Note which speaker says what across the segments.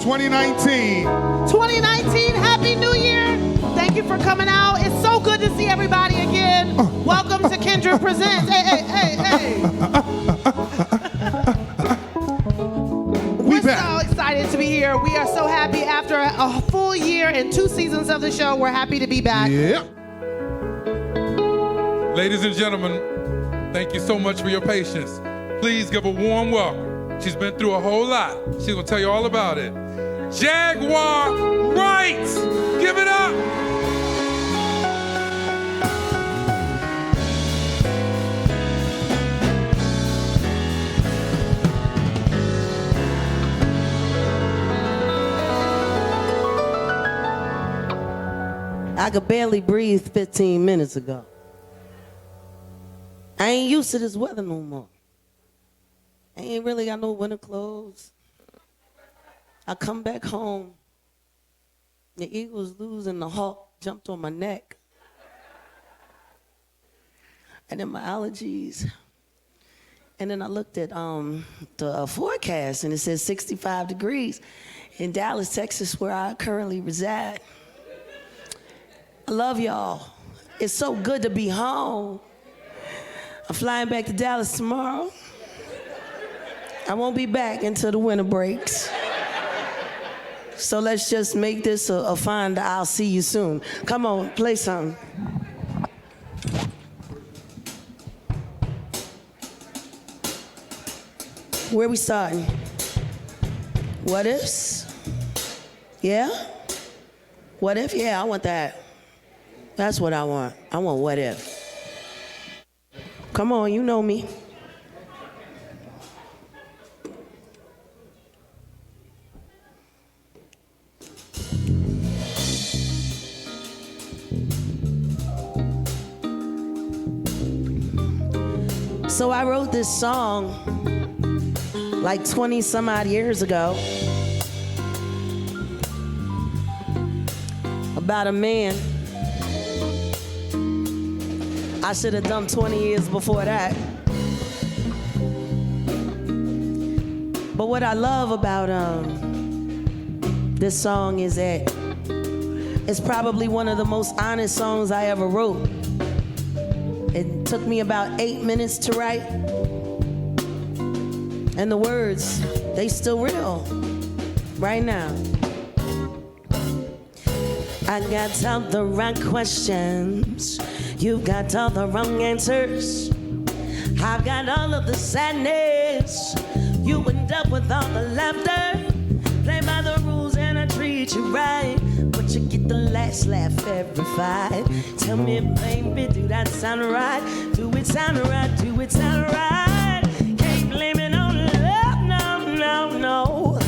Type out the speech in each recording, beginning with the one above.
Speaker 1: 2019.
Speaker 2: 2019, Happy New Year. Thank you for coming out. It's so good to see everybody again. Welcome to Kindred Presents. Hey. We're so excited to be here. We are so happy after a full year and 2 seasons of the show. We're happy to be back.
Speaker 1: Yeah.
Speaker 3: Ladies and gentlemen, thank you so much for your patience. Please give a warm welcome. She's been through a whole lot. She's gonna tell you all about it. Jaguar Wright! Give it up!
Speaker 4: I could barely breathe 15 minutes ago. I ain't used to this weather no more. I ain't really got no winter clothes. I come back home, the Eagles lose and the Hawk jumped on my neck. And then my allergies. And then I looked at the forecast and it says 65 degrees in Dallas, Texas, where I currently reside. I love y'all. It's so good to be home. I'm flying back to Dallas tomorrow. I won't be back until the winter breaks. So let's just make this a fun I'll see you soon. Come on, play something. Where we starting? What ifs? Yeah? What if? Yeah, I want that. That's what I want. I want what if. Come on, you know me. So I wrote this song like 20 some odd years ago about a man I should have done 20 years before that. But what I love about this song is that it's probably one of the most honest songs I ever wrote. It took me about 8 minutes to write. And the words, they still real right now. I got all the right questions. You've got all the wrong answers. I've got all of the sadness. You end up with all the laughter. Play by the rules and I treat you right. But you get the last laugh every fight. Tell me, baby, do that sound right? Do it sound right? Do it sound right? Can't blame it on love, no.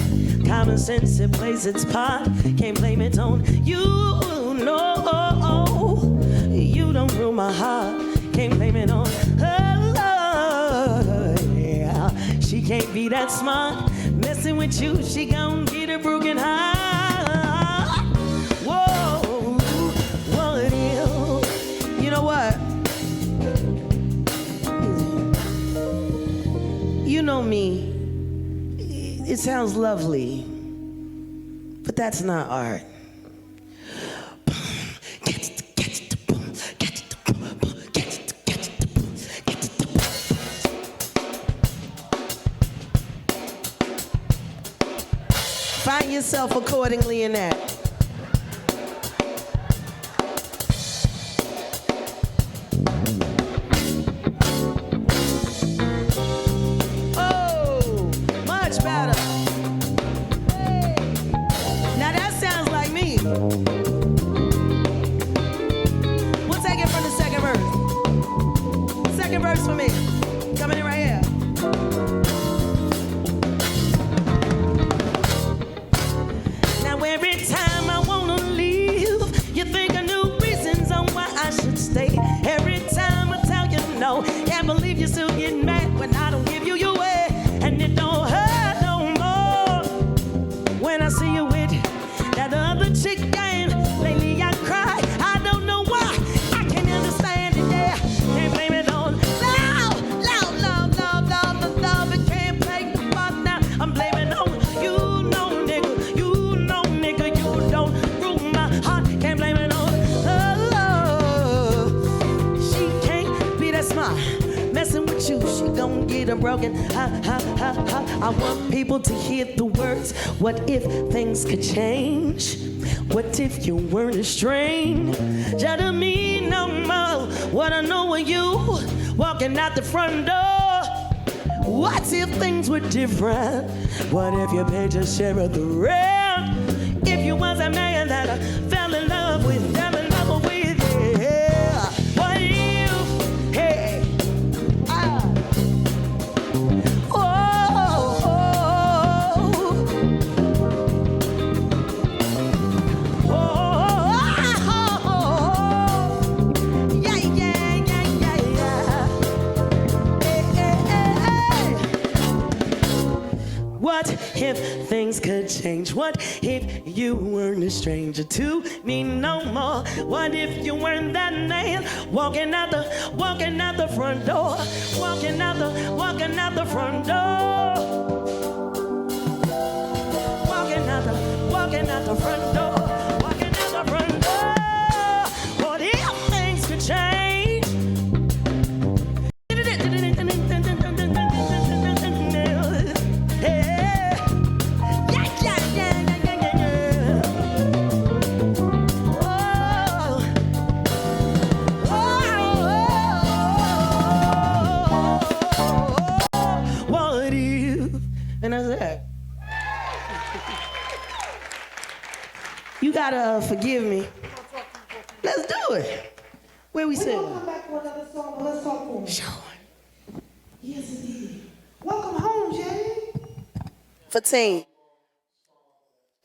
Speaker 4: Common sense, it plays its part. Can't blame it on you, no. You don't rule my heart. Can't blame it on her, yeah. She can't be that smart. Messing with you, she gon' get a broken heart. Whoa, what if? You know what? You know me. It sounds lovely, but that's not art. Find yourself accordingly in that. Oh, much better. Hey. Now that sounds like me. We'll take it from the second verse. Second verse for me. Coming in right here. Every time I wanna leave, you think of new reasons on why I should stay. Every time I tell you no, can't believe you still get mad when I don't give you your way. And it don't hurt no more when I see you with that other chick. And lately I cry, I don't know why. I can't understand it, yeah. Can't blame it on love. It can't play the part now. I'm blaming on you, no nigga. You with you, she gon' get her broken. Ha, ha, ha, ha. I want people to hear the words. What if things could change? What if you weren't a stranger to me no more? What I know of you walking out the front door. What if things were different? What if your picture shared the rent? If you was a man that I fell in love with, yeah. What if, hey, oh, yeah, yeah, yeah, yeah, yeah. What if things could change? What if you weren't a stranger to me no more? What if you weren't that man walking out the front door? Walking out the front door. Walking out the front door. Walking out the front door. What if things could change? And that's it. You gotta forgive me. Let's do it. Where we sitting?
Speaker 2: We'll come back for another song, but let's talk for me.
Speaker 4: Sure.
Speaker 2: Yes, indeed. Welcome home, Jay.
Speaker 4: Fatine,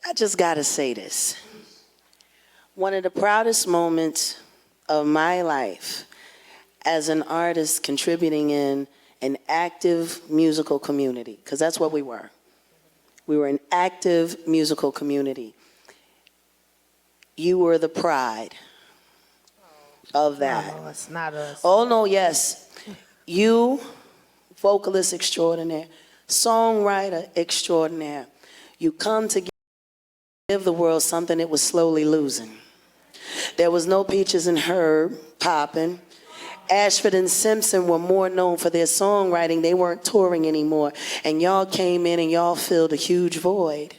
Speaker 4: I just gotta say this. One of the proudest moments of my life as an artist contributing in an active musical community, because that's what we were. We were an active musical community. You were the pride of that.
Speaker 2: No, it's not us.
Speaker 4: Oh, no, yes. You, vocalist extraordinaire, songwriter extraordinaire. You come to give the world something it was slowly losing. There was no Peaches and Herb popping. Ashford and Simpson were more known for their songwriting. They weren't touring anymore. And y'all came in and y'all filled a huge void.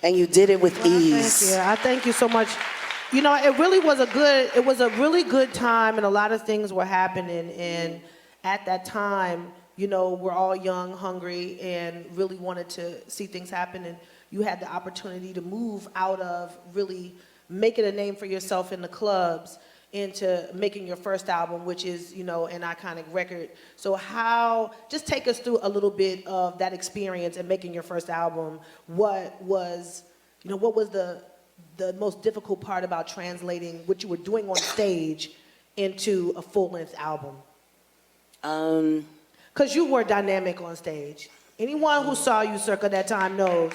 Speaker 4: And you did it with ease.
Speaker 2: Thank you. I thank you so much. You know, it was a really good time, and a lot of things were happening. And at that time, you know, we're all young, hungry, and really wanted to see things happen. And you had the opportunity to move out of really making a name for yourself in the clubs into making your first album, which is, you know, an iconic record. So just take us through a little bit of that experience and making your first album. What was the most difficult part about translating what you were doing on stage into a full-length album? Because you were dynamic on stage. Anyone who saw you circa that time knows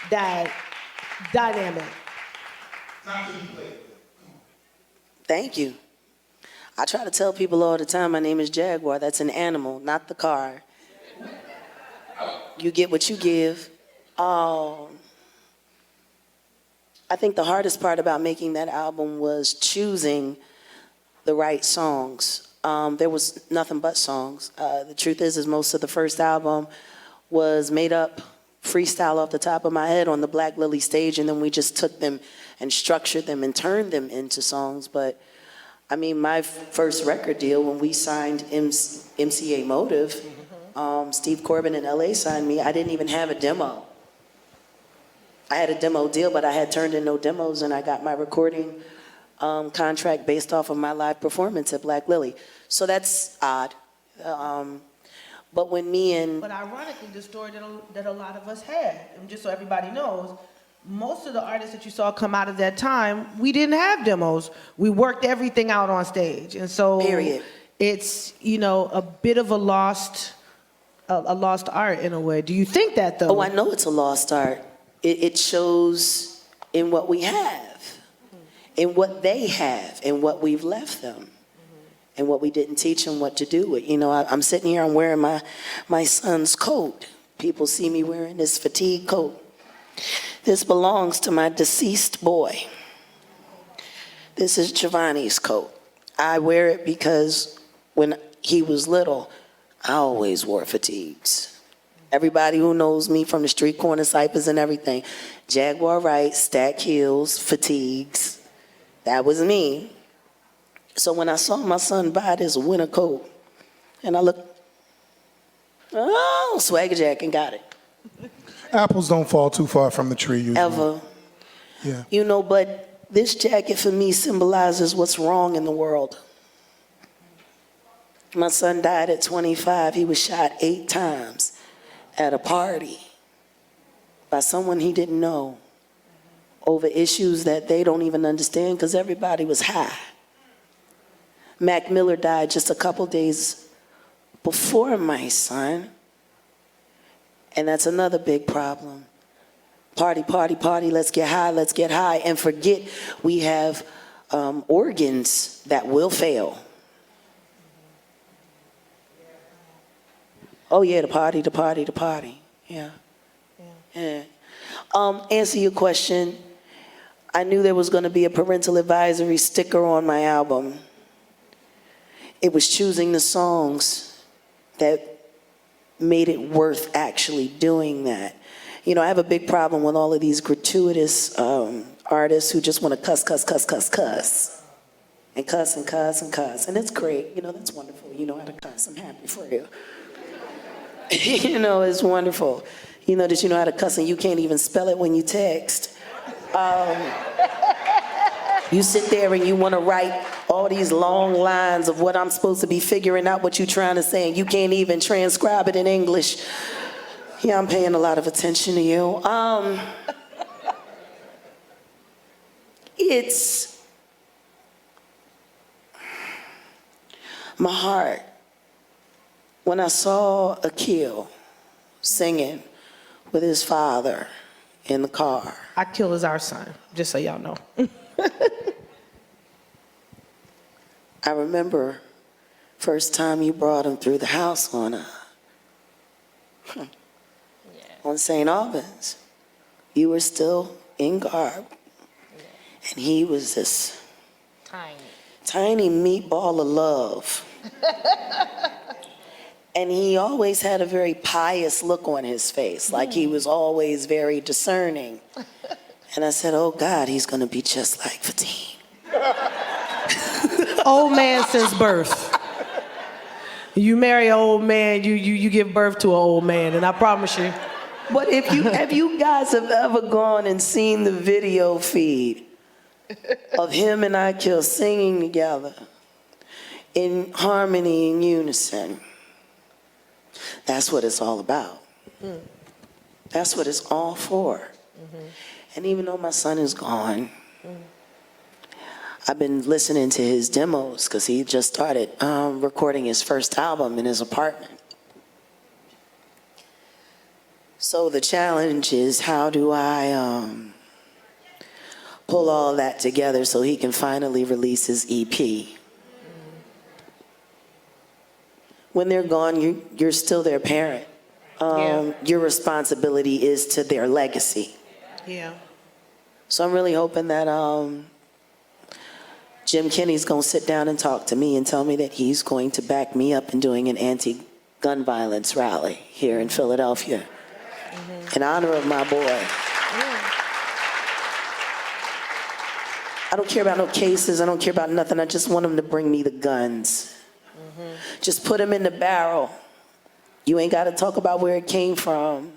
Speaker 2: that dynamic.
Speaker 4: Thank you. I try to tell people all the time my name is Jaguar. That's an animal, not the car. You get what you give. I think the hardest part about making that album was choosing the right songs. There was nothing but songs. The truth is most of the first album was made up freestyle off the top of my head on the Black Lily stage, and then we just took them and structured them and turned them into songs. But I mean, my first record deal, when we signed MCA Motive, Steve Corbin in LA signed me, I didn't even have a demo. I had a demo deal, but I had turned in no demos, and I got my recording contract based off of my live performance at Black Lily. So that's odd. But when me and...
Speaker 2: But ironically, the story that a lot of us had, and just so everybody knows, most of the artists that you saw come out of that time, we didn't have demos. We worked everything out on stage. And so
Speaker 4: Period.
Speaker 2: It's, you know, a bit of a lost art in a way. Do you think that, though?
Speaker 4: Oh, I know it's a lost art. It shows in what we have, in what they have, and what we've left them, and what we didn't teach them what to do with. You know, I'm sitting here, I'm wearing my son's coat. People see me wearing this fatigue coat. This belongs to my deceased boy. This is Giovanni's coat. I wear it because when he was little, I always wore fatigues. Everybody who knows me from the street corner ciphers and everything, Jaguar Wright, stack heels, fatigues. That was me. So when I saw my son buy this winter coat, and I looked, oh, swagger jack, and got it.
Speaker 1: Apples don't fall too far from the tree usually.
Speaker 4: Ever.
Speaker 1: Yeah.
Speaker 4: You know, but this jacket for me symbolizes what's wrong in the world. My son died at 25. He was shot 8 times at a party by someone he didn't know over issues that they don't even understand because everybody was high. Mac Miller died just a couple days before my son, and that's another big problem. Party, party, party, let's get high, and forget we have organs that will fail. Oh yeah, the party. Yeah. Answer your question. I knew there was going to be a parental advisory sticker on my album. It was choosing the songs that made it worth actually doing that. You know, I have a big problem with all of these gratuitous artists who just want to cuss. And cuss and cuss and cuss. And it's great. You know, that's wonderful. You know how to cuss. I'm happy for you. You know, it's wonderful. You know that you know how to cuss and you can't even spell it when you text. You sit there and you want to write all these long lines of what I'm supposed to be figuring out what you're trying to say, and you can't even transcribe it in English. Yeah, I'm paying a lot of attention to you. It's my heart. When I saw Akil singing with his father in the car.
Speaker 2: Akil is our son, just so y'all know.
Speaker 4: I remember first time you brought him through the house on on St. Albans. You were still in garb. And he was this tiny meatball of love. And he always had a very pious look on his face, like he was always very discerning. And I said, oh God, he's gonna be just like Fatim.
Speaker 2: Old man since birth. You marry an old man, you give birth to an old man, and I promise you.
Speaker 4: But if you guys have ever gone and seen the video feed of him and Akil singing together in harmony, in unison, that's what it's all about. That's what it's all for. And even though my son is gone, I've been listening to his demos because he just started recording his first album in his apartment. So the challenge is, how do I pull all that together so he can finally release his EP? When they're gone, you're still their parent. Your responsibility is to their legacy.
Speaker 2: Yeah.
Speaker 4: So I'm really hoping that Jim Kenney's going to sit down and talk to me and tell me that he's going to back me up in doing an anti-gun violence rally here in Philadelphia in honor of my boy. I don't care about no cases. I don't care about nothing. I just want him to bring me the guns. Just put them in the barrel. You ain't got to talk about where it came from.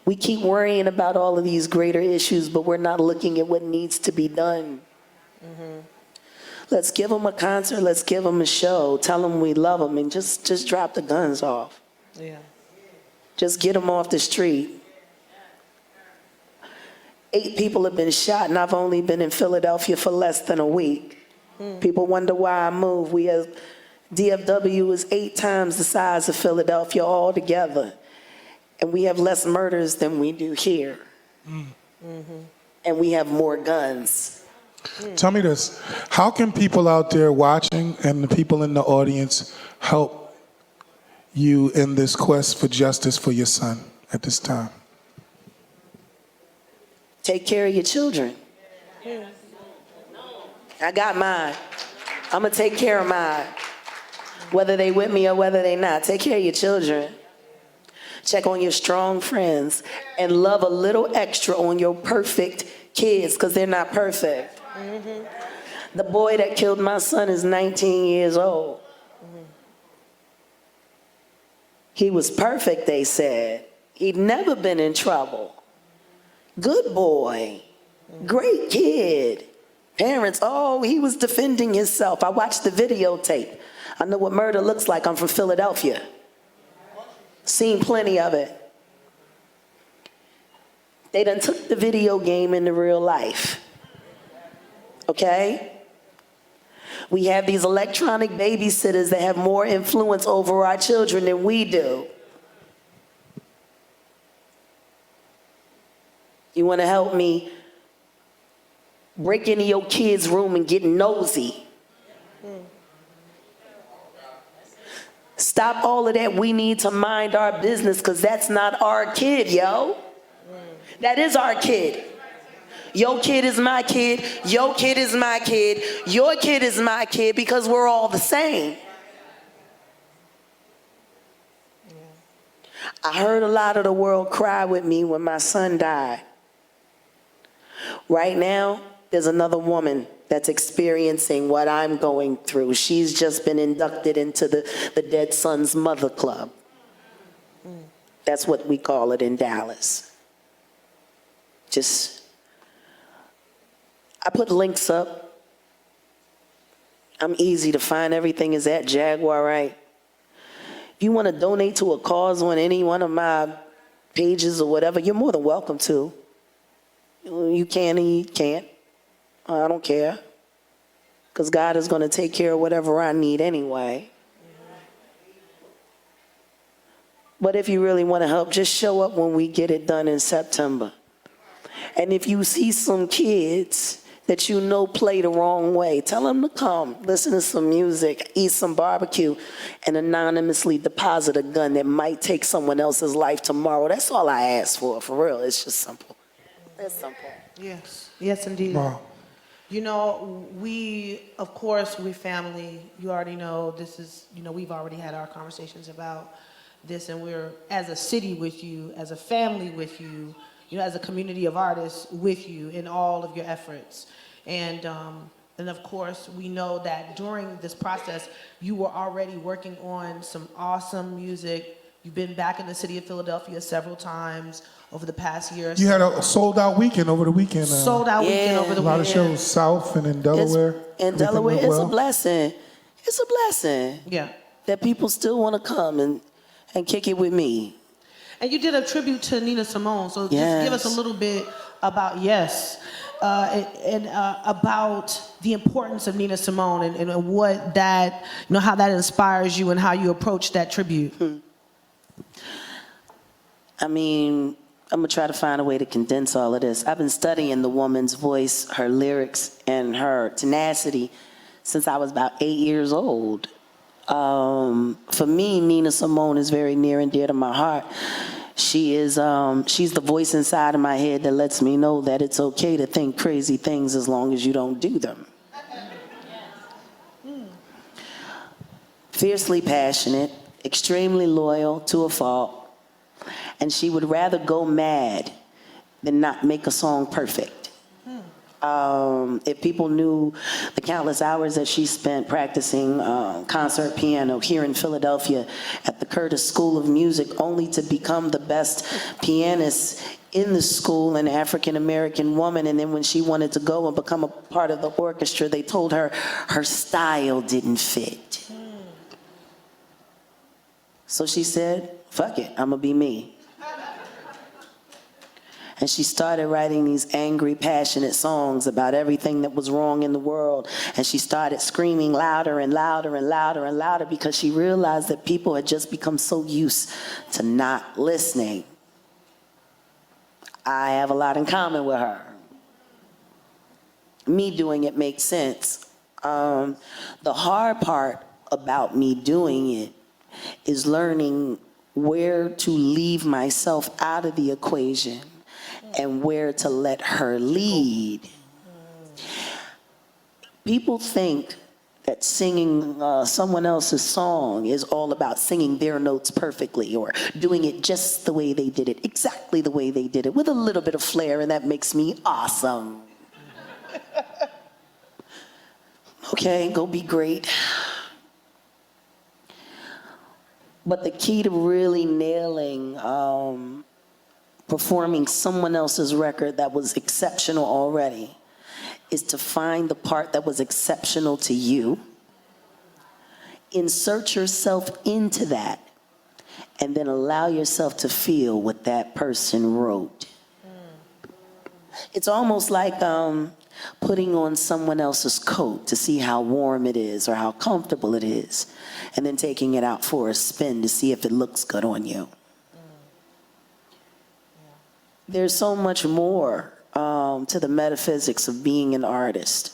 Speaker 4: We keep worrying about all of these greater issues, but we're not looking at what needs to be done. Let's give them a concert. Let's give them a show. Tell them we love them, and just drop the guns off.
Speaker 2: Yeah.
Speaker 4: Just get them off the street. 8 people have been shot, and I've only been in Philadelphia for less than a week. People wonder why I moved. DFW is 8 times the size of Philadelphia altogether. And we have less murders than we do here. And we have more guns.
Speaker 1: Tell me this, how can people out there watching and the people in the audience help you in this quest for justice for your son at this time?
Speaker 4: Take care of your children. I got mine. I'm gonna take care of mine. whether they with me or whether they not. Take care of your children. Check on your strong friends and love a little extra on your perfect kids because they're not perfect. The boy that killed my son is 19 years old. He was perfect, they said. He'd never been in trouble. Good boy. Great kid. Parents, oh, he was defending himself. I watched the videotape. I know what murder looks like. I'm from Philadelphia. Seen plenty of it. They done took the video game into real life. Okay? We have these electronic babysitters that have more influence over our children than we do. You want to help me break into your kid's room and get nosy? Stop all of that. We need to mind our business because that's not our kid, yo. That is our kid. Your kid is my kid. Your kid is my kid. Your kid is my kid because we're all the same. I heard a lot of the world cry with me when my son died. Right now, there's another woman that's experiencing what I'm going through. She's just been inducted into the Dead Son's Mother Club. That's what we call it in Dallas. I put links up. I'm easy to find. Everything is at Jaguar Wright. If you want to donate to a cause on any one of my pages or whatever, you're more than welcome to. You can and you can't. I don't care. Because God is going to take care of whatever I need anyway. But if you really want to help, just show up when we get it done in September. And if you see some kids that you know play the wrong way, tell them to come, listen to some music, eat some barbecue, and anonymously deposit a gun that might take someone else's life tomorrow. That's all I ask for real. It's just simple. It's simple.
Speaker 2: Yes. Yes, indeed.
Speaker 1: Wow.
Speaker 2: You know, of course, we're family. You already know this is, we've already had our conversations about this, and we're, as a city with you, as a family with you, as a community of artists with you in all of your efforts. And of course, we know that during this process, you were already working on some awesome music. You've been back in the city of Philadelphia several times over the past year.
Speaker 1: You had a sold-out weekend over the weekend.
Speaker 2: Weekend over the weekend.
Speaker 1: A lot of shows south and in Delaware.
Speaker 4: In Delaware, it's a blessing. It's a blessing.
Speaker 2: Yeah.
Speaker 4: That people still want to come and kick it with me.
Speaker 2: And you did a tribute to Nina Simone, so
Speaker 4: Yes.
Speaker 2: just give us a little bit about, about the importance of Nina Simone and what that, how that inspires you and how you approach that tribute.
Speaker 4: I mean, I'm going to try to find a way to condense all of this. I've been studying the woman's voice, her lyrics, and her tenacity since I was about 8 years old. For me, Nina Simone is very near and dear to my heart. She's the voice inside of my head that lets me know that it's okay to think crazy things as long as you don't do them. Fiercely passionate, extremely loyal to a fault, and she would rather go mad than not make a song perfect. If people knew the countless hours that she spent practicing concert piano here in Philadelphia at the Curtis School of Music, only to become the best pianist in the school, an African-American woman, and then when she wanted to go and become a part of the orchestra, they told her her style didn't fit. So she said, fuck it, I'm gonna be me. And she started writing these angry, passionate songs about everything that was wrong in the world. And she started screaming louder and louder and louder and louder because she realized that people had just become so used to not listening. I have a lot in common with her. Me doing it makes sense. The hard part about me doing it is learning where to leave myself out of the equation and where to let her lead. People think
Speaker 5: that singing someone else's song is all about singing their notes perfectly or doing it just the way they did it, exactly the way they did it, with a little bit of flair, and that makes me awesome. Okay, go be great. But the key to really nailing performing someone else's record that was exceptional already is to find the part that was exceptional to you, insert yourself into that, and then allow yourself to feel what that person wrote. It's almost like putting on someone else's coat to see how warm it is or how comfortable it is, and then taking it out for a spin to see if it looks good on you. There's so much more to the metaphysics of being an artist,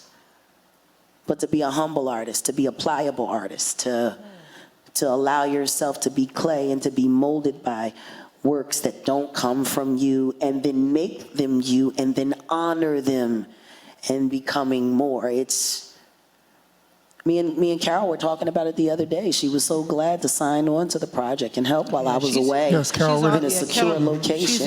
Speaker 5: but to be a humble artist, to be a pliable artist, to allow yourself to be clay and to be molded by works that don't come from you, and then make them you, and then honor them and becoming more. It's me and Carol were talking about it the other day. She was so glad to sign on to the project and help while I was away.
Speaker 1: Yes, Carol
Speaker 5: in
Speaker 1: Riddick.
Speaker 5: a secure location.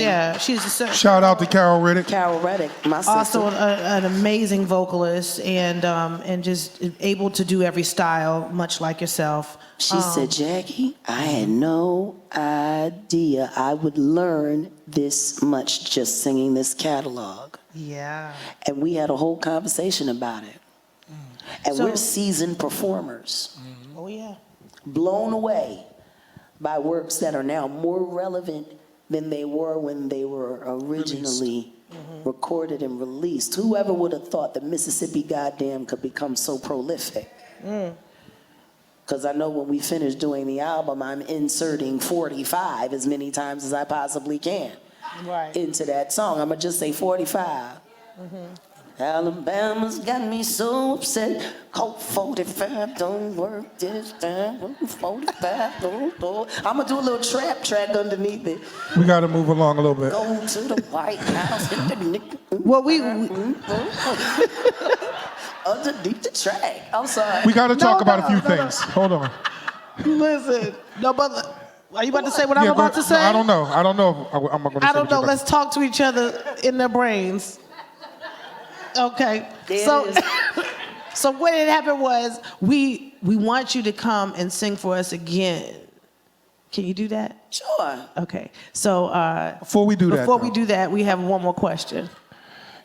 Speaker 1: Shout out to Carol Riddick.
Speaker 5: Carol Reddick, my sister.
Speaker 2: Also an amazing vocalist and just able to do every style, much like yourself.
Speaker 5: She said, Jackie, I had no idea I would learn this much just singing this catalog.
Speaker 2: Yeah.
Speaker 5: And we had a whole conversation about it. And we're seasoned performers.
Speaker 2: Oh, yeah.
Speaker 5: Blown away by works that are now more relevant than they were when they were originally recorded and released. Whoever would have thought that Mississippi Goddamn could become so prolific? Because I know when we finish doing the album, I'm inserting 45 as many times as I possibly can into that song. I'm going to just say 45. Alabama's got me so upset. Colt 45 don't work this time. 45 don't do. I'm going to do a little trap track underneath it.
Speaker 1: We got to move along a little bit.
Speaker 5: Go to the White House.
Speaker 2: Well, we
Speaker 5: underneath the track. I'm sorry.
Speaker 1: We got to talk about a few things. Hold on.
Speaker 2: listen. No, but are you about to say what I'm about to say?
Speaker 1: I don't know. I don't know if I'm going to say
Speaker 2: I don't
Speaker 1: what
Speaker 2: know.
Speaker 1: you're
Speaker 2: Let's talk to each other in their brains. Okay. So what had happened was we want you to come and sing for us again. Can you do that?
Speaker 5: Sure.
Speaker 2: Okay. So
Speaker 1: Before we do
Speaker 2: that, we have one more question.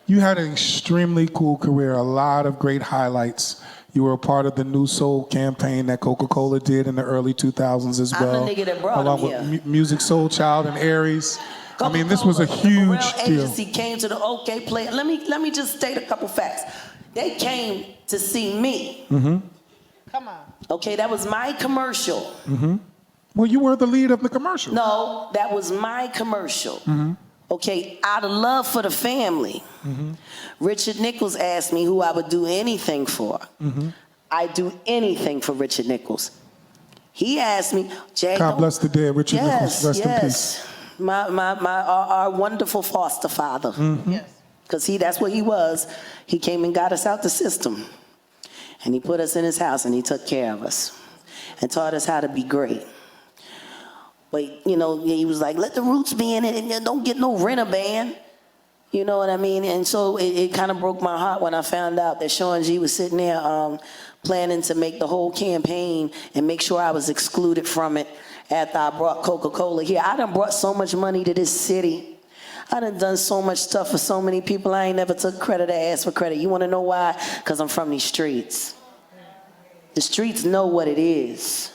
Speaker 1: You had an extremely cool career, a lot of great highlights. You were a part of the New Soul campaign that Coca-Cola did in the early 2000s as well.
Speaker 5: I'm the nigga that brought
Speaker 1: along
Speaker 5: him
Speaker 1: with Music Soul Child and Aries. I mean, this was a huge deal.
Speaker 5: Agency came to the OK Play. Let me just state a couple facts. They came to see me.
Speaker 2: Come on.
Speaker 5: Okay, that was my commercial.
Speaker 1: Well, you were the lead of the commercial.
Speaker 5: No, that was my commercial. Okay, out of love for the family. Richard Nichols asked me who I would do anything for. I do anything for Richard Nichols. He asked me, Jay.
Speaker 1: God bless the dead, Richard Nichols. Rest in peace.
Speaker 5: Our wonderful foster father.
Speaker 2: Yes.
Speaker 5: Because that's what he was. He came and got us out the system. And he put us in his house and he took care of us and taught us how to be great. But, you know, he was like, let the roots be in it and don't get no renter band. You know what I mean? And so it kind of broke my heart when I found out that Sean G was sitting there planning to make the whole campaign and make sure I was excluded from it after I brought Coca-Cola here. I done brought so much money to this city. I done so much stuff for so many people. I ain't never took credit or asked for credit. You want to know why? Because I'm from these streets. The streets know what it is.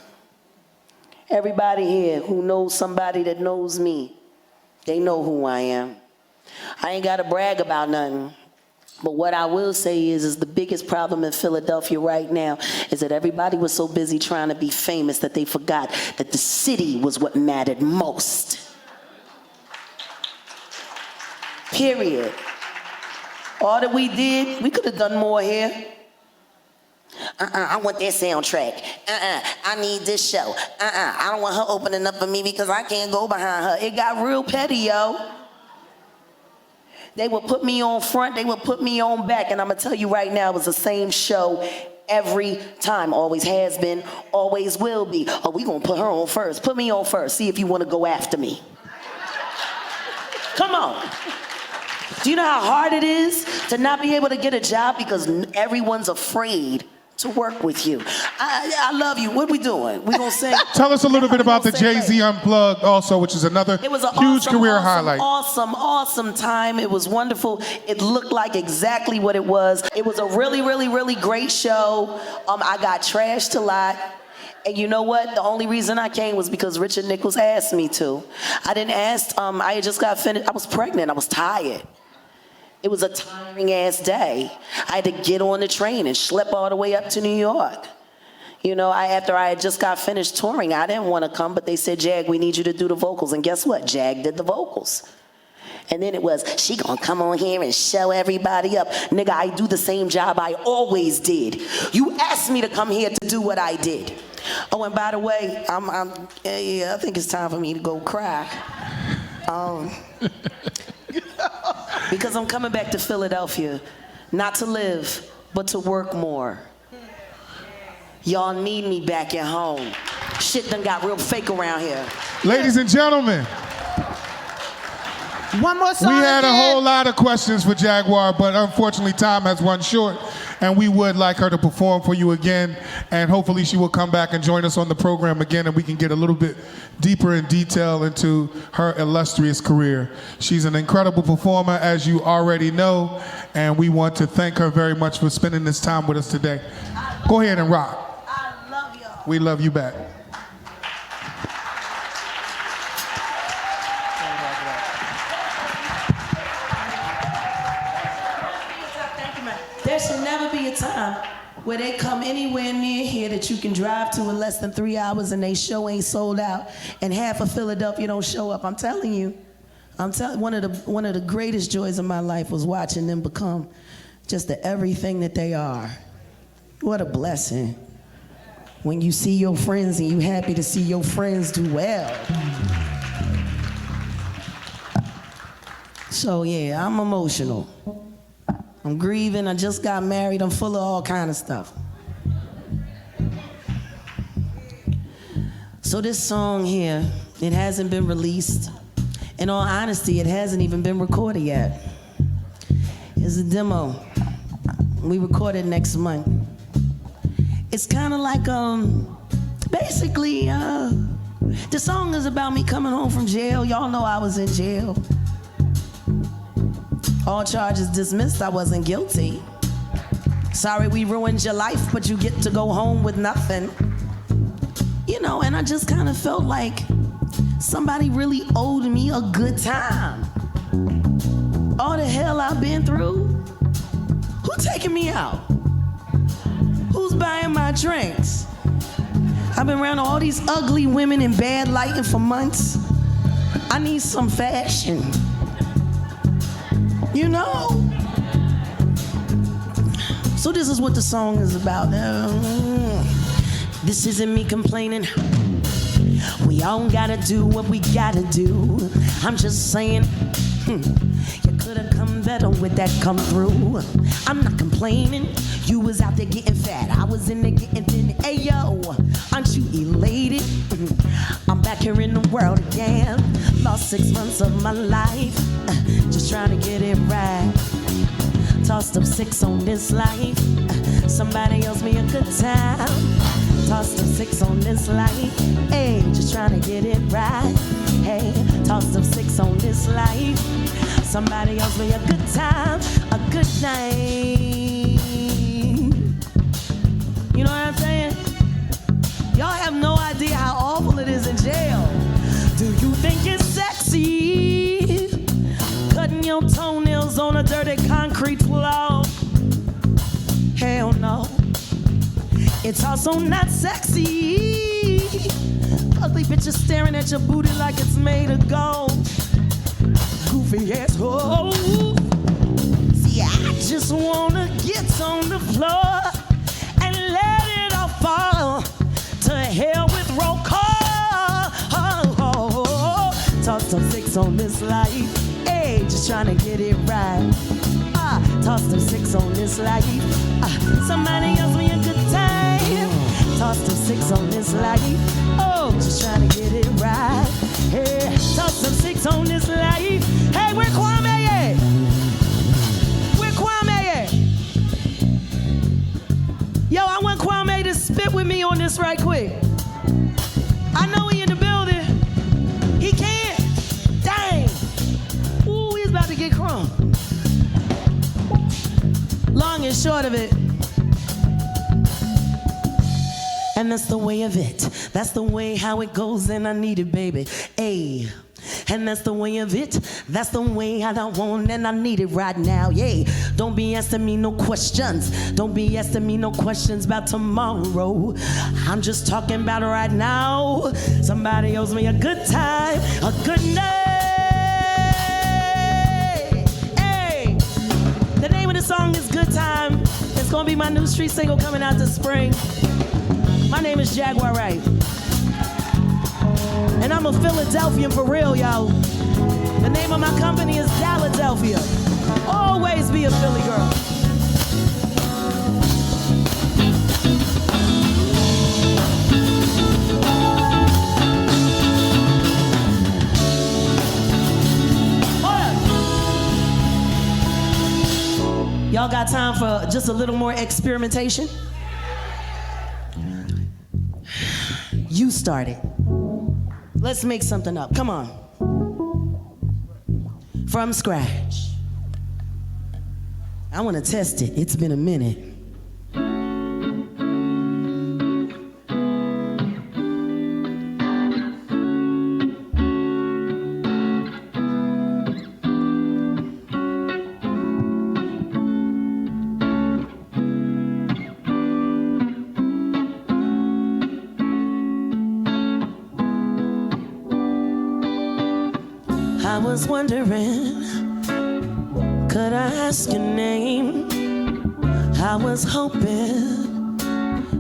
Speaker 5: Everybody here who knows somebody that knows me, they know who I am. I ain't got to brag about nothing. But what I will say is the biggest problem in Philadelphia right now is that everybody was so busy trying to be famous that they forgot that the city was what mattered most. Period. All that we did, we could have done more here. I want that soundtrack. I need this show. I don't want her opening up for me because I can't go behind her. It got real petty, yo. They would put me on front, they would put me on back, and I'm gonna tell you right now, it was the same show every time. Always has been, always will be. Oh, we gonna put her on first. Put me on first. See if you wanna go after me. Come on. Do you know how hard it is to not be able to get a job because everyone's afraid to work with you? I love you. What we doing? We gonna sing?
Speaker 1: Tell us a little bit about the Jay-Z Unplugged also, which is another
Speaker 5: It was a
Speaker 1: huge career highlight.
Speaker 5: Awesome time. It was wonderful. It looked like exactly what it was. It was a really great show. I got trashed a lot. And you know what? The only reason I came was because Richard Nichols asked me to. I didn't ask, I had just got finished. I was pregnant. I was tired. It was a tiring ass day. I had to get on the train and schlep all the way up to New York. You know, after I had just got finished touring, I didn't want to come, but they said, Jag, we need you to do the vocals. And guess what? Jag did the vocals. And then it was, she gonna come on here and show everybody up. Nigga, I do the same job I always did. You asked me to come here to do what I did. Oh, and by the way, I think it's time for me to go cry. Because I'm coming back to Philadelphia, not to live, but to work more. Y'all need me back at home. Shit done got real fake around here.
Speaker 1: Ladies and gentlemen,
Speaker 2: One more song.
Speaker 1: we had a
Speaker 2: again.
Speaker 1: whole lot of questions for Jaguar, but unfortunately time has run short, and we would like her to perform for you again, and hopefully she will come back and join us on the program again, and we can get a little bit deeper in detail into her illustrious career. She's an incredible performer, as you already know, and we want to thank her very much for spending this time with us today. Go ahead and rock.
Speaker 5: I love y'all.
Speaker 1: We love you back.
Speaker 4: There should never be a time where they come anywhere near here that you can drive to in less than 3 hours and they show ain't sold out and half of Philadelphia don't show up. I'm telling you, one of the greatest joys of my life was watching them become just the everything that they are. What a blessing. When you see your friends and you happy to see your friends do well. So yeah, I'm emotional. I'm grieving, I just got married, I'm full of all kind of stuff. So this song here, it hasn't been released. In all honesty, it hasn't even been recorded yet. It's a demo. We record it next month. It's kind of like, basically, the song is about me coming home from jail. Y'all know I was in jail. All charges dismissed, I wasn't guilty. Sorry we ruined your life, but you get to go home with nothing. You know, and I just kind of felt like somebody really owed me a good time. All the hell I've been through, who taking me out? Who's buying my drinks? I've been around all these ugly women in bad lighting for months. I need some fashion. You know? So this is what the song is about. This isn't me complaining. We all gotta do what we gotta do. I'm just saying, you could've come better with that come through. I'm not complaining. You was out there getting fat. I was in there getting thin. Hey yo, aren't you elated? I'm back here in the world again. Lost 6 months of my life, just trying to get it right. Tossed up 6 on this life. Somebody owes me a good time. Tossed up 6 on this life. Hey, just trying to get it right. Hey, tossed up 6 on this life. Somebody owes me a good time, a good night. You know what I'm saying? Y'all have no idea how awful it is in jail. Do you think it's sexy? Cutting your toenails on a dirty concrete floor? Hell no. It's also not sexy. Ugly bitches staring at your booty like it's made of gold. Goofy asshole. See, I just wanna get on the floor and let it all fall. To hell with roll call. Tossed up 6 on this life. Hey, just trying to get it right. Toss them six on this life. Somebody else me a good time. Toss them six on this life. Oh, just trying to get it right. Hey, toss them six on this life. Hey, where Kwame at? Where Kwame at? Yo, I want Kwame to spit with me on this right quick. I know he in the building. He can't. Dang. Ooh, he's about to get crunk. Long and short of it. And that's the way of it. That's the way how it goes, and I need it, baby. Ayy. And that's the way of it. That's the way I don't want, and I need it right now. Yeah. Don't be asking me no questions. Don't be asking me no questions about tomorrow. I'm just talking about right now. Somebody owes me a good time, a good night. Hey. The name of the song is Good Time. It's gonna be my new street single coming out this spring. My name is Jaguar Wright. And I'm a Philadelphian for real, y'all. The name of my company is Philadelphia. Always be a Philly girl. Y'all got time for just a little more experimentation? You started. Let's make something up. Come on. From scratch. I want to test it. It's been a minute. I was wondering, could I ask your name? I was hoping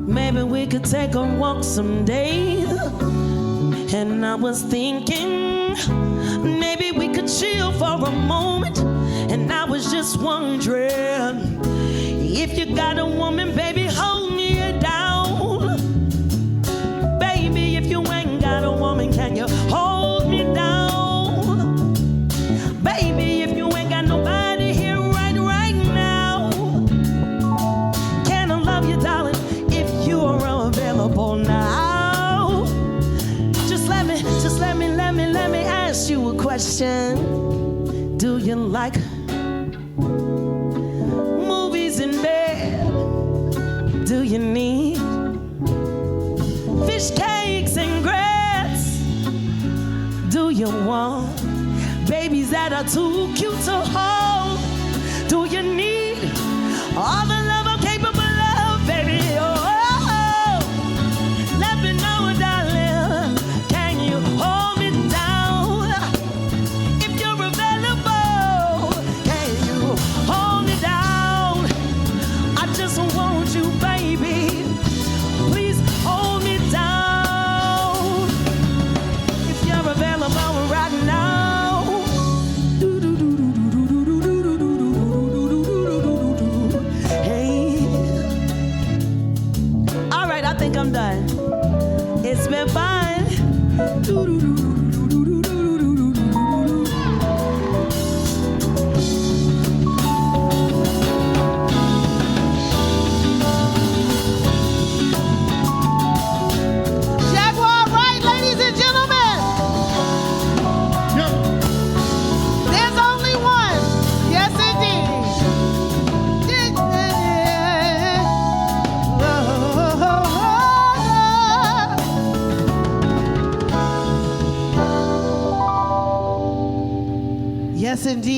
Speaker 4: maybe we could take a walk someday. And I was thinking maybe we could chill for a moment. And I was just wondering if you got a woman, baby, hold me down. Baby, if you ain't got a woman, can you hold me down? Baby, if you ain't got nobody here right now, can I love you, darling, if you are available now? Just let me ask you a question. Do you like movies in bed? Do you need fish cakes and grits? Do you want babies that are too cute to hold? Do you need all the love I'm capable of, baby? Oh, let me know, darling. Can you hold me down? If you're available, can you hold me down? I just want you, baby. Please hold me down. If you're available right now. I'm done. It's been fun.
Speaker 2: Jaguar Wright, ladies and gentlemen.
Speaker 1: Yep.
Speaker 2: There's only one. Yes, indeed. Yes, indeed.